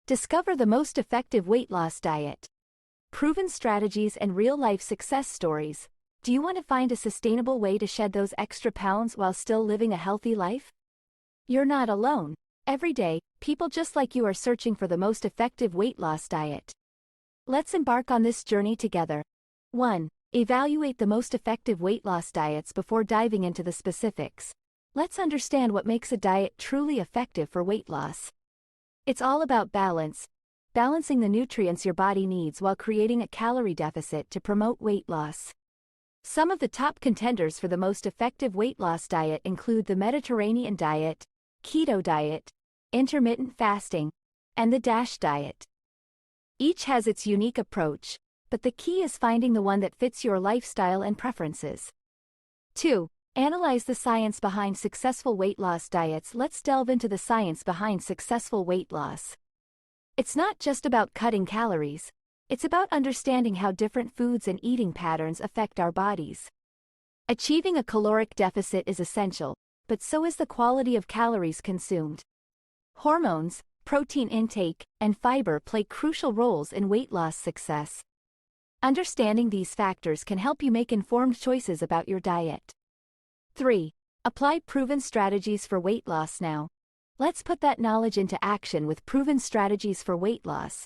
Discover the most effective weight loss diet. Proven strategies and real-life success stories. Do you want to find a sustainable way to shed those extra pounds while still living a healthy life? You're not alone. Every day, people just like you are searching for the most effective weight loss diet. Let's embark on this journey together. 1. Evaluate the most effective weight loss diets before diving into the specifics. Let's understand what makes a diet truly effective for weight loss. It's all about balance. Balancing the nutrients your body needs while creating a calorie deficit to promote weight loss. Some of the top contenders for the most effective weight loss diet include the Mediterranean diet, keto diet, intermittent fasting, and the DASH diet. Each has its unique approach, but the key is finding the one that fits your lifestyle and preferences. 2. Analyze the science behind successful weight loss diets. Let's delve into the science behind successful weight loss. It's not just about cutting calories. It's about understanding how different foods and eating patterns affect our bodies. Achieving a caloric deficit is essential, but so is the quality of calories consumed. Hormones, protein intake, and fiber play crucial roles in weight loss success. Understanding these factors can help you make informed choices about your diet. 3. Apply proven strategies for weight loss now. Let's put that knowledge into action with proven strategies for weight loss.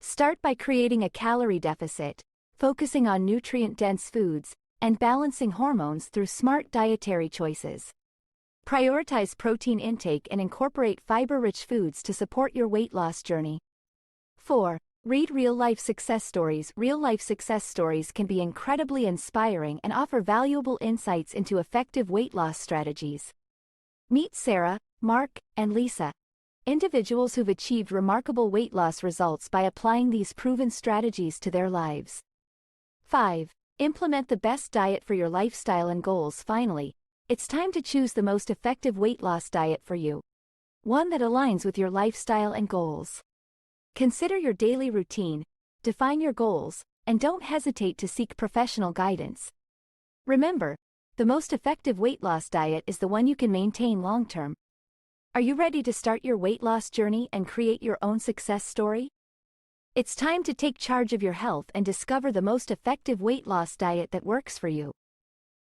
Start by creating a calorie deficit, focusing on nutrient-dense foods, and balancing hormones through smart dietary choices. Prioritize protein intake and incorporate fiber-rich foods to support your weight loss journey. 4. Read real-life success stories. Real-life success stories can be incredibly inspiring and offer valuable insights into effective weight loss strategies. Meet Sarah, Mark, and Lisa, individuals who've achieved remarkable weight loss results by applying these proven strategies to their lives. 5. Implement the best diet for your lifestyle and goals. Finally, it's time to choose the most effective weight loss diet for you. One that aligns with your lifestyle and goals. Consider your daily routine, define your goals, and don't hesitate to seek professional guidance. Remember, the most effective weight loss diet is the one you can maintain long-term. Are you ready to start your weight loss journey and create your own success story? It's time to take charge of your health and discover the most effective weight loss diet that works for you.